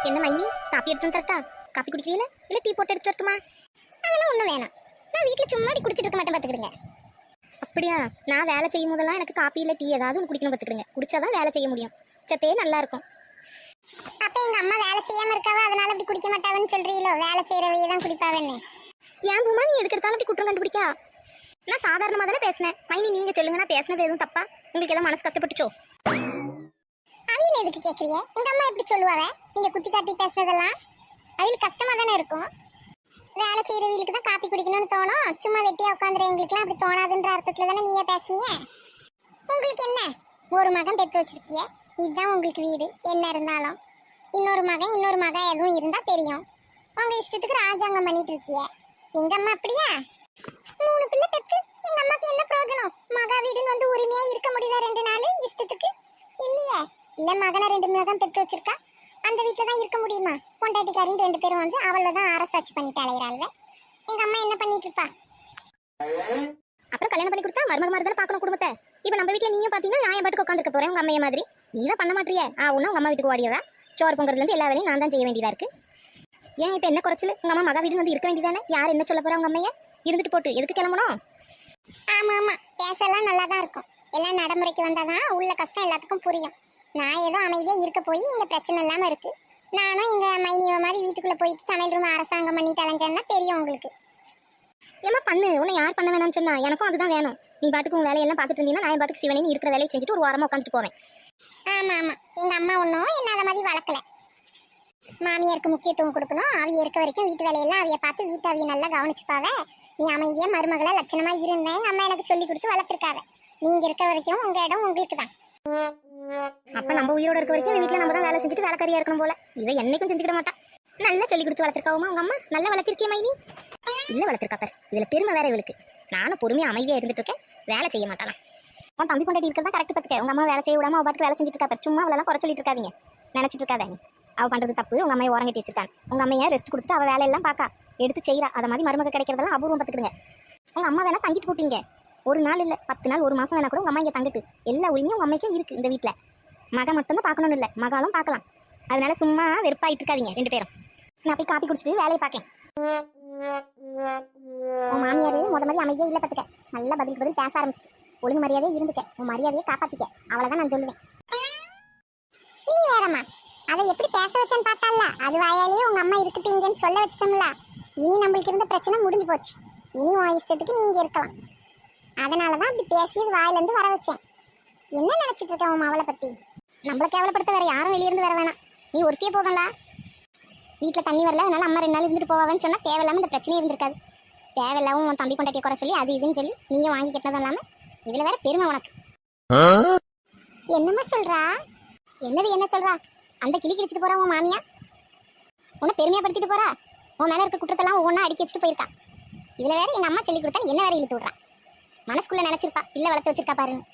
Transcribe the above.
என்ன மைனி, காப்பி எடுத்துட்டு தரட்டா? காப்பி குடிக்கிறீங்களா இல்ல டீ போட்டு எடுத்துட்டு வரட்டுமா? அதெல்லாம் ஒண்ணும் வேணாம். நான் வீட்ல சும்மா குடிச்சிட்டு இருக்க மாட்டேன் பாத்துக்கிடுங்க. அப்படியா? நான் வேலை செய்யும் போதெல்லாம் எனக்கு காப்பி இல்ல டீ ஏதாவது ஒன்று குடிக்கணும் பாத்துக்கிடுங்க. குடிச்சாதான் வேலை செய்ய முடியும். சத்தே நல்லா இருக்கும். அப்ப எங்க அம்மா வேலை செய்யாம இருக்காவ, அதனால அப்படி குடிக்க மாட்டாவன்னு சொல்றீங்களோ? வேலை செய்யறவையே தான் குடிப்பாவன்னு. ஏன் பூமா நீ எதுக்கு எடுத்தாலும் அப்படி குற்றம் கண்டுபிடிக்கா? நான் சாதாரணமா தானே பேசினேன். மைனி நீங்க சொல்லுங்க, நான் பேசினது எதுவும் தப்பா? உங்களுக்கு ஏதோ மனசு கஷ்டப்பட்டுச்சோ? அவியில எதுக்கு கேக்குறீங்க? எங்க அம்மா எப்படி சொல்லுவாவே நீங்க குத்தி காட்டி பேசுறதெல்லாம்? அவிகளுக்கு கஷ்டமா தானே இருக்கும். வேலை செய்யறவங்களுக்கு தான் காப்பி குடிக்கணும்னு தோணும். சும்மா வெட்டியா உட்காந்துறவங்களுக்குலாம் அப்படி தோணாதுன்ற அர்த்தத்துல தானே நீயே பேசுனீங்க. உங்களுக்கு என்ன, ஒரு மகன் பெற்று வச்சிருக்கிய, இதுதான் உங்களுக்கு வீடு. என்ன இருந்தாலும் இன்னொரு மகன் எதுவும் இருந்தா தெரியும். உங்க இஷ்டத்துக்கு ராஜாங்கம் பண்ணிட்டு இருக்கிய. எங்க அம்மா அப்படியா? 3 பிள்ளை பெத்து எங்க அம்மாக்கு என்ன பிரயோஜனம்? மகா வீடுன்னு வந்து உரிமையா இருக்க முடியுதா 2 நாள் இஷ்டத்துக்கு? இல்லையே. இல்ல மகனை 2 மகன் பெத்து வச்சிருக்கா, அந்த வீட்டுல தான் இருக்க முடியுமா? பொண்டாட்டிக்காரின்னு 2 பேரும் வந்து அவளதான் அரசாட்சி பண்ணிட்டு அலையிறாள்வ. எங்க அம்மா என்ன பண்ணிட்டு இருப்பா? அப்புறம் கல்யாணம் பண்ணி கொடுத்தா மருமக மாதிரி தானே பார்க்கணும் குடும்பத்தை. இப்ப நம்ம வீட்டுல நீங்க பாத்தீங்கன்னா நான் என் பாட்டுக்கு உட்காந்துருக்க போறேன் உங்க அம்மைய மாதிரி. நீ தான் பண்ண மாட்டியே. உன்ன உங்க அம்மா வீட்டுக்கு ஓடியவா? சோறு பொங்கறதுல இருந்து எல்லா வேலையும் நான் தான் செய்ய வேண்டியதா இருக்கு. ஏன் இப்ப என்ன குறைச்சல்? உங்க அம்மா மகா வீடு வந்து இருக்க வேண்டியதானே? யார் என்ன சொல்ல போறா? உங்க அம்மைய இருந்துட்டு போட்டு எதுக்கு கிளம்பணும்? ஆமா ஆமா, பேசலாம் நல்லா தான் இருக்கும். எல்லாம் நடைமுறைக்கு வந்தாதான் உள்ள கஷ்டம் எல்லாத்துக்கும் புரியும். நான் ஏதோ அமைதியா இருக்க போய் இங்க பிரச்சனை இல்லாம இருக்கு. நானும் இங்க மைனியவ மாதிரி வீட்டுக்குள்ள போயிட்டு சமையல் ரூம் அரசாங்கம் பண்ணிட்டு அலைஞ்சேன்னா தெரியும் உங்களுக்கு. ஏமா பண்ணு, உன்னை யார் பண்ண வேணாம்னு சொன்னா? எனக்கும் அதுதான் வேணும். நீ பாட்டுக்கு உன் வேலையெல்லாம் பார்த்துட்டு இருந்தீங்கன்னா நான் பாட்டுக்கு சிவனேன்னு இருக்கிற வேலையை செஞ்சுட்டு ஒரு வாரமா உட்காந்துட்டு போவேன். ஆமா ஆமா, எங்க அம்மா ஒன்றும் என்ன அதை மாதிரி வளர்க்கல. மாமியாருக்கு முக்கியத்துவம் கொடுக்கணும். அவிய இருக்க வரைக்கும் வீட்டு வேலையெல்லாம் அவிய பார்த்து வீட்டு அவிய நல்லா கவனிச்சுப்பாவே. நீ அமைதியா மருமகளா லட்சணமா இருந்தேன் எங்க அம்மா எனக்கு சொல்லி கொடுத்து வளர்த்துருக்காவ. நீங்க இருக்கிற வரைக்கும் உங்க இடம் உங்களுக்கு தான். அப்ப நம்ம உயிரோட இருக்க வரைக்கும் இந்த வீட்டுல நம்ம தான் வேலை செஞ்சுட்டு வேலைக்காரியா இருக்கணும் போல. இவ என்னைக்கும் செஞ்சுக்கிட மாட்டா. நல்லா சொல்லி கொடுத்து வளர்த்துருக்காவுமா உங்க அம்மா? நல்லா வளர்த்திருக்கிய மைனி? இல்ல வளர்த்திருக்கா பார். இதுல பெருமை வேற இவளுக்கு. நானும் பொறுமையா அமைதியா இருந்துட்டு இருக்கேன், வேலை செய்ய மாட்டானா? உன் தம்பி கொண்டாடி இருக்கிறதா கரெக்ட் பார்த்துக்க. உங்க அம்மா வேலை செய்ய விடாம அவ பாட்டுக்கு வேலை செஞ்சுட்டு இருக்கா பார். சும்மா அவளெல்லாம் குறை சொல்லிட்டு இருக்காதீங்க, நினைச்சிட்டு இருக்காத. அவ பண்றது தப்பு. உங்க அம்மையை ஓரங்கட்டி வச்சிருக்காங்க. உங்க அம்மையை ரெஸ்ட் கொடுத்துட்டு அவ வேலையெல்லாம் பாக்கா எடுத்து செய்யறா. அதை மாதிரி மருமக கிடைக்கிறதெல்லாம் அபூர்வம் பார்த்துக்கிடுங்க. உங்க அம்மா வேணா தங்கிட்டு போட்டீங்க, ஒரு நாள் இல்ல 10 நாள் 1 மாசம் வேணா கூட உங்க அம்மா இங்க தங்கிட்டு. எல்லா உரிமையும் உங்க அம்மைக்கும் இருக்கு இந்த வீட்டுல. மக மட்டும் தான் பார்க்கணும்னு இல்ல, மகாலும் பார்க்கலாம். அதனால சும்மா வெறுப்பாயிட்டு இருக்காதீங்க 2 பேரும். நான் போய் காப்பி குடிச்சிட்டு வேலையை பார்க்கேன். உன் மாமியாரு மாதிரி அமைதியா இல்ல பார்த்துக்க. நல்லா பதிலுக்கு பதில் பேச ஆரம்பிச்சிட்டு ஒழுங்கு மரியாதையே இருந்துக்க. உன் மரியாதையை காப்பாத்திக்க, அவ்வளவுதான் நான் சொல்லுவேன். நீ வேறம்மா, அதை எப்படி பேச வச்சேன்னு பார்த்தால, அது வாயாலேயே உங்க அம்மா இருக்கட்டீங்கன்னு சொல்ல வச்சிட்டோம்ல. இனி நம்மளுக்கு இருந்த பிரச்சனை முடிஞ்சு போச்சு. இனி உன் இஷ்டத்துக்கு நீங்க இருக்கலாம். அதனாலதான் அப்படி பேசியது வாயிலிருந்து வர வச்சேன். என்ன நினைச்சிட்டு இருக்க உன் அவளை பத்தி? நம்மளை கேவலப்படுத்த வேற யாரும் வெளியிருந்து வர வேணாம். நீ ஒருத்தியே போதும்ல. வீட்டுல தண்ணி வரல, அதனால அம்மா 2 நாள் இருந்துட்டு போவான்னு சொன்னா தேவையில்லாம இந்த பிரச்சனையே இருந்திருக்காது. தேவையில்லாம உன் தம்பி கொண்டாட்டிய குறை சொல்லி அது இதுன்னு சொல்லி நீயும் வாங்கி கட்டினதும் இல்லாம இதுல வேற பெருமை உனக்கு. என்னம்மா சொல்றா? என்னது என்ன சொல்றா? அந்த கிளி கிழிச்சிட்டு போறா உன் மாமியா, உன்னை பெருமையாப்படுத்திட்டு போறா. உன் மேல இருக்க குற்றத்தெல்லாம் ஒவ்வொன்றா அடிக்க வச்சுட்டு போயிருக்கா. இதுல வேற எங்க அம்மா சொல்லி கொடுத்தா என்ன வேற இழுத்து விடுறா. மனசுக்குள்ள நினைச்சிருப்பா, இல்ல வளர்த்து வச்சிருக்கா பாருன்னு.